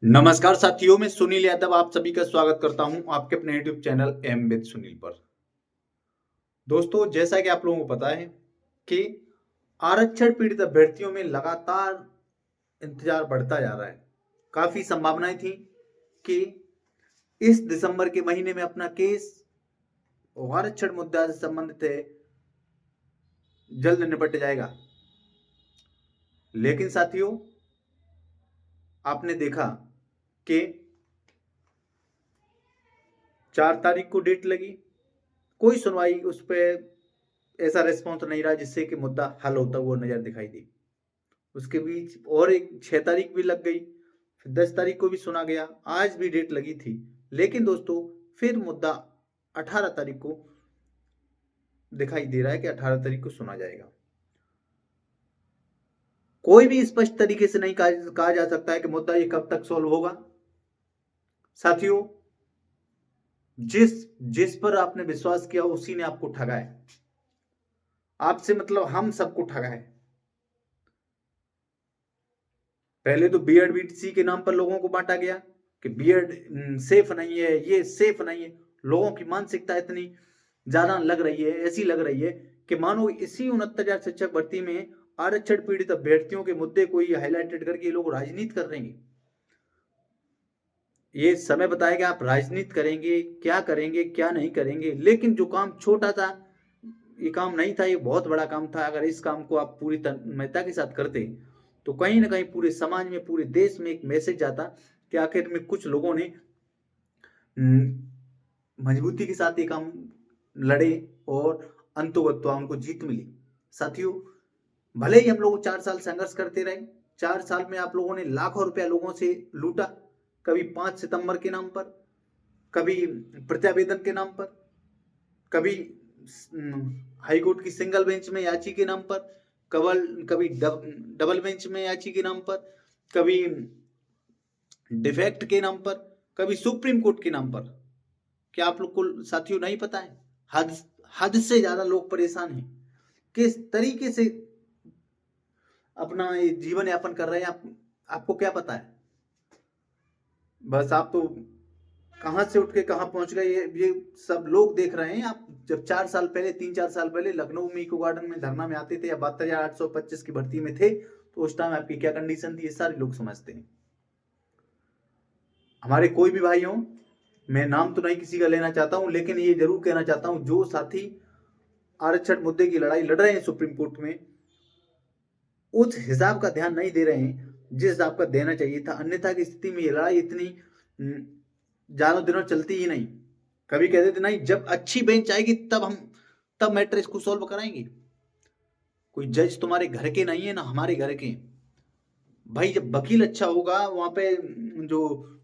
नमस्कार साथियों, मैं सुनील यादव आप सभी का स्वागत करता हूं आपके अपने YouTube channel M with Sunil पर। दोस्तों, जैसा कि आप लोगों को पता है कि आरक्षण पीड़ित अभ्यर्थियों में लगातार इंतजार बढ़ता जा रहा है। काफी संभावनाएं थी कि इस दिसंबर के महीने में अपना केस आरक्षण मुद्दा से संबंधित है जल्द निपट जाएगा, लेकिन साथियों आपने देखा कि 4 तारीख को डेट लगी, कोई सुनवाई उस पर ऐसा रिस्पॉन्स नहीं रहा जिससे कि मुद्दा हल होता हुआ नजर दिखाई दी। उसके बीच और एक 6 तारीख भी लग गई, फिर 10 तारीख को भी सुना गया, आज भी डेट लगी थी। लेकिन दोस्तों फिर मुद्दा 18 तारीख को दिखाई दे रहा है कि 18 तारीख को सुना जाएगा। कोई भी स्पष्ट तरीके से नहीं कहा जा सकता है कि मुद्दा ये कब तक सॉल्व होगा। साथियों, जिस पर आपने विश्वास किया उसी ने आपको ठगा है। आपसे मतलब हम सबको ठगा है। पहले तो बीएड बीटीसी के नाम पर लोगों को बांटा गया कि बीएड सेफ नहीं है, ये सेफ नहीं है। लोगों की मानसिकता इतनी ज्यादा लग रही है, ऐसी लग रही है कि मानो इसी 69,000 शिक्षक भर्ती में आरक्षण पीड़ित अभ्यर्थियों के मुद्दे को ही हाईलाइटेड करके ये लोग राजनीति कर रहे हैं। ये समय बताएगा आप राजनीति करेंगे, क्या करेंगे क्या नहीं करेंगे। लेकिन जो काम छोटा था, ये काम नहीं था, ये बहुत बड़ा काम था। अगर इस काम को आप पूरी तन्मयता के साथ करते तो कहीं ना कहीं पूरे समाज में, पूरे देश में एक मैसेज जाता कि आखिर में कुछ लोगों ने मजबूती के साथ ये काम लड़े और अंतोगत्वा उनको जीत मिली। साथियों, भले ही हम लोग 4 साल संघर्ष करते रहे, 4 साल में आप लोगों ने लाखों रुपया लोगों से लूटा, कभी 5 सितंबर के नाम पर, कभी प्रत्यावेदन के नाम पर, कभी हाईकोर्ट की सिंगल बेंच में याची के नाम पर, कभी डबल बेंच में याची के नाम पर, कभी डिफेक्ट के नाम पर, कभी सुप्रीम कोर्ट के नाम पर। क्या आप लोग को साथियों नहीं पता है? हद से ज्यादा लोग परेशान हैं। किस तरीके से अपना ये जीवन यापन कर रहे हैं, आपको क्या पता है? बस आप तो कहां से उठ के कहां पहुंच गए ये सब लोग देख रहे हैं। आप जब 4 साल पहले, 3-4 साल पहले लखनऊ में इको गार्डन में धरना में आते थे या 72,825 की भर्ती में थे, तो उस टाइम आपकी क्या कंडीशन थी, ये सारे लोग समझते हैं। हमारे कोई भी भाई हो, मैं नाम तो नहीं किसी का लेना चाहता हूं, लेकिन ये जरूर कहना चाहता हूं, जो साथी आरक्षण मुद्दे की लड़ाई लड़ रहे हैं सुप्रीम कोर्ट में, उस हिसाब का ध्यान नहीं दे रहे हैं जिस हिसाब का देना चाहिए था। अन्यथा की स्थिति में ये लड़ाई इतनी ज्यादा दिनों चलती ही नहीं। कभी कहते थे नहीं, जब अच्छी बेंच आएगी तब मैटर इसको सॉल्व कराएंगे। कोई जज तुम्हारे घर के नहीं है ना हमारे घर के। भाई जब वकील अच्छा होगा, वहां पे जो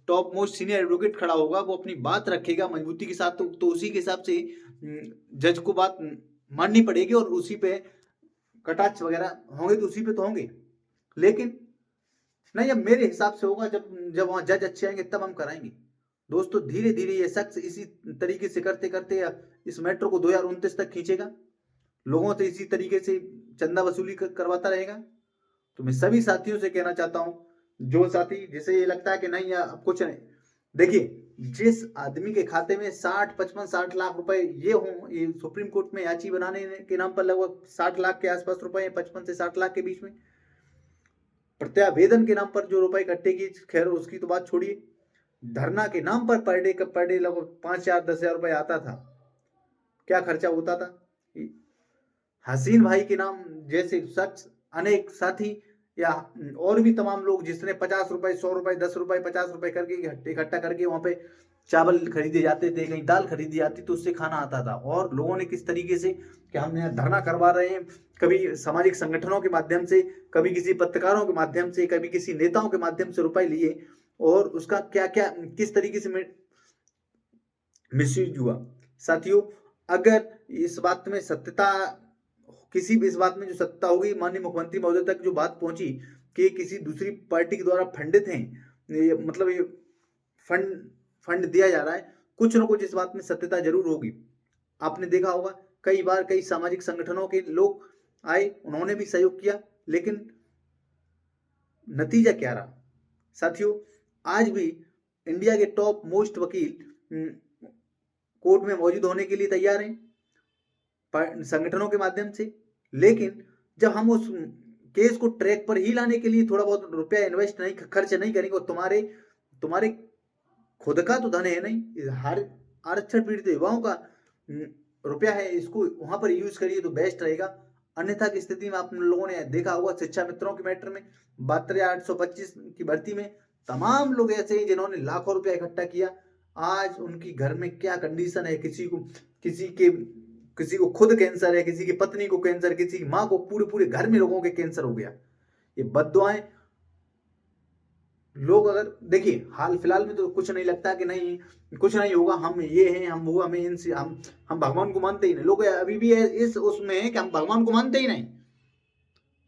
टॉप मोस्ट सीनियर एडवोकेट खड़ा होगा वो अपनी बात रखेगा मजबूती के साथ, तो उसी के हिसाब से जज को बात माननी पड़ेगी और उसी पे कटाक्ष वगैरह होंगे तो उसी पे तो होंगे। लेकिन नहीं, अब मेरे हिसाब से होगा, जब वहां जज अच्छे आएंगे तब हम कराएंगे। दोस्तों, धीरे धीरे ये शख्स इसी तरीके से करते करते इस मेट्रो को 2029 तक खींचेगा, लोगों से इसी तरीके से चंदा वसूली करवाता रहेगा। तो मैं सभी साथियों से कहना चाहता हूं, जो साथी जिसे ये लगता है कि नहीं यार अब कुछ नहीं, देखिए जिस आदमी के खाते में 60-55-60 लाख रुपए ये हों, ये सुप्रीम कोर्ट में याची बनाने के नाम पर लगभग 60 लाख के आसपास रुपए, 55 से 60 लाख के बीच में, प्रत्यावेदन के नाम पर जो रुपए इकट्ठे की, खैर उसकी तो बात छोड़िए, धरना के नाम पर पर डे लगभग 5,000 10,000 रुपए आता था। क्या खर्चा होता था? हसीन भाई के नाम जैसे शख्स, अनेक साथी या और भी तमाम लोग जिसने 50 रुपए, 100 रुपए, 10 रुपए, 50 रुपए करके इकट्ठा करके वहां पे चावल खरीदे जाते थे, कहीं दाल खरीदी जाती तो उससे खाना आता था। और लोगों ने किस तरीके से कि हम यहाँ धरना करवा रहे हैं, कभी सामाजिक संगठनों के माध्यम से, कभी किसी पत्रकारों के माध्यम से, कभी किसी नेताओं के माध्यम से रुपए लिए, और उसका क्या क्या किस तरीके से मिसयूज हुआ। साथियों, अगर इस बात में सत्यता, किसी भी इस बात में जो सत्ता होगी, माननीय मुख्यमंत्री महोदय तक जो बात पहुंची कि किसी दूसरी पार्टी के द्वारा फंडित हैं, मतलब ये फंड दिया जा रहा है, कुछ ना कुछ इस बात में सत्यता जरूर होगी। आपने देखा होगा कई बार कई सामाजिक संगठनों के लोग आए, उन्होंने भी सहयोग किया, लेकिन नतीजा क्या रहा? साथियों, आज भी इंडिया के टॉप मोस्ट वकील कोर्ट में मौजूद होने के लिए तैयार हैं संगठनों के माध्यम से। लेकिन जब हम उस केस को ट्रैक पर ही लाने के लिए थोड़ा बहुत रुपया इन्वेस्ट नहीं खर्च नहीं करेंगे, और तुम्हारे खुद का तो धन है नहीं, हर आरक्षण पीड़ित युवाओं का रुपया है, इसको वहां पर यूज करिए तो बेस्ट रहेगा। अन्यथा की स्थिति में आप लोगों ने देखा होगा शिक्षा मित्रों के मैटर में 72,825 की भर्ती में तमाम लोग ऐसे हैं जिन्होंने लाखों रुपया इकट्ठा किया। आज उनकी घर में क्या कंडीशन है, किसी को खुद कैंसर है, किसी की पत्नी को कैंसर, किसी की माँ को, पूरे घर में लोगों के कैंसर हो गया। ये बद्दुआएं लोग, अगर देखिए हाल फिलहाल में तो कुछ नहीं लगता कि नहीं कुछ नहीं होगा, हम ये हैं, हम वो, हमें इनसे हम भगवान को मानते ही नहीं। लोग अभी भी इस उसमें है कि हम भगवान को मानते ही नहीं,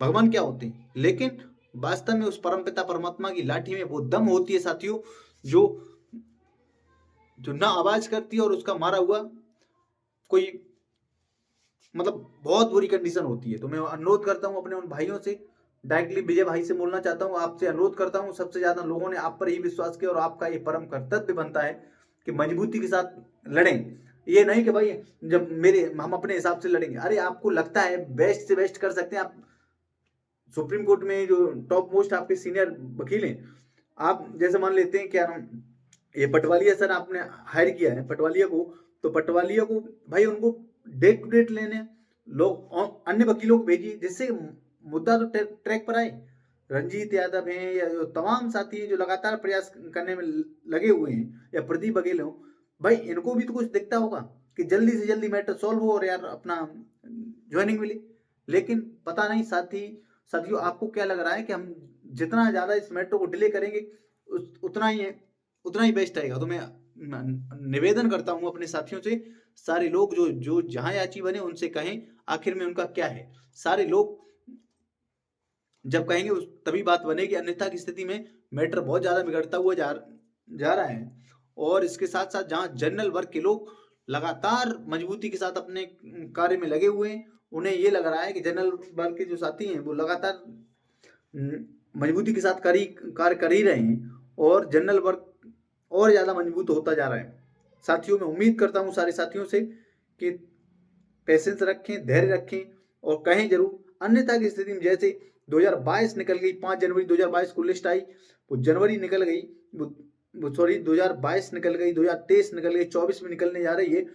भगवान क्या होते हैं। लेकिन वास्तव में उस परमपिता परमात्मा की लाठी में वो दम होती है साथियों, जो ना आवाज करती है, और उसका मारा हुआ कोई मतलब बहुत बुरी कंडीशन होती है। तो मैं अनुरोध करता हूं अपने उन भाइयों से, डायरेक्टली विजय भाई से बोलना चाहता हूं, आपसे अनुरोध करता हूं, सबसे ज्यादा लोगों ने आप पर ही विश्वास किया और आपका ये परम कर्तव्य बनता है कि मजबूती के साथ लड़ें। ये नहीं कि भाई जब हम अपने हिसाब से लड़ेंगे। अरे आपको लगता है बेस्ट से बेस्ट कर सकते हैं, आप सुप्रीम कोर्ट में जो टॉप मोस्ट आपके सीनियर वकील हैं, आप जैसे मान लेते हैं क्या नाम ये पटवालिया सर आपने हायर किया है पटवालिया को, तो पटवालिया को भाई उनको डेट टू डेट लेने लोग अन्य वकीलों को भेजिए, जिससे मुद्दा तो ट्रैक पर आए। रंजीत यादव हैं या जो तमाम साथी हैं जो लगातार प्रयास करने में लगे हुए हैं, या प्रदीप बघेल हो, भाई इनको भी तो कुछ दिखता होगा कि जल्दी से जल्दी मैटर सॉल्व हो और यार अपना ज्वाइनिंग मिले। लेकिन पता नहीं साथियों आपको क्या लग रहा है कि हम जितना ज्यादा इस मैटर को डिले करेंगे उतना ही बेस्ट रहेगा। तो मैं निवेदन करता हूं अपने साथियों से, सारे लोग जो जहां याची बने उनसे कहें आखिर में उनका क्या है। सारे लोग जब कहेंगे तभी बात बनेगी, अन्यथा की स्थिति में मैटर बहुत ज्यादा बिगड़ता हुआ जा रहा है। और इसके साथ साथ जहां जनरल वर्ग के लोग लगातार मजबूती के साथ अपने कार्य में लगे हुए हैं, उन्हें ये लग रहा है कि जनरल वर्ग के जो साथी हैं वो लगातार मजबूती के साथ कार्य कर ही रहे हैं, और जनरल वर्ग और ज्यादा मजबूत होता जा रहा है। साथियों मैं उम्मीद करता हूं सारे साथियों से कि पेशेंस रखें, धैर्य रखें और कहें जरूर। अन्यथा की स्थिति में जैसे 2022 निकल गई, 5 जनवरी 2022 को लिस्ट आई, वो जनवरी निकल गई, वो सॉरी 2022 निकल गई, 2023 निकल गई, 24 में निकलने जा रही है।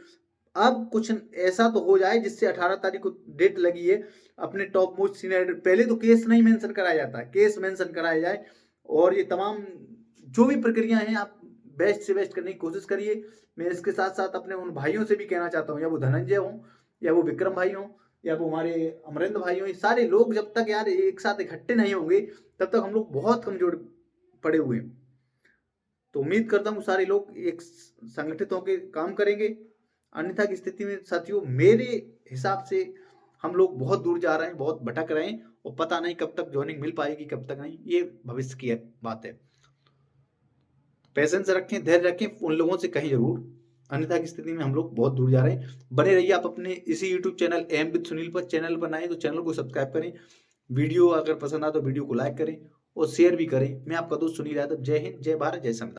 अब कुछ ऐसा तो हो जाए जिससे 18 तारीख को डेट लगी है अपने टॉप मोस्ट सीनियर, पहले तो केस नहीं मेंशन कराया जाता है, केस मेंशन कराया जाए, और ये तमाम जो भी प्रक्रिया हैं आप बेस्ट से बेस्ट करने की कोशिश करिए। मैं इसके साथ साथ अपने उन भाइयों से भी कहना चाहता हूँ, या वो धनंजय हो, या वो विक्रम भाई हो, या वो हमारे अमरेंद्र भाई हो, सारे लोग जब तक यार एक साथ इकट्ठे नहीं होंगे तब तक हम लोग बहुत कमजोर पड़े हुए हैं। तो उम्मीद करता हूँ सारे लोग एक संगठित होकर काम करेंगे। अन्यथा की स्थिति में साथियों मेरे हिसाब से हम लोग बहुत दूर जा रहे हैं, बहुत भटक रहे हैं, और पता नहीं कब तक ज्वाइनिंग मिल पाएगी कब तक नहीं, ये भविष्य की बात है। पेशेंस रखें, धैर्य रखें, उन लोगों से कहीं जरूर, अन्यथा की स्थिति में हम लोग बहुत दूर जा रहे हैं। बने रहिए आप अपने इसी YouTube channel M with Sunil पर, चैनल पर नए तो चैनल को सब्सक्राइब करें, वीडियो अगर पसंद आए तो वीडियो को लाइक करें और शेयर भी करें। मैं आपका दोस्त सुनील यादव। जय हिंद, जय भारत, जय संविधान।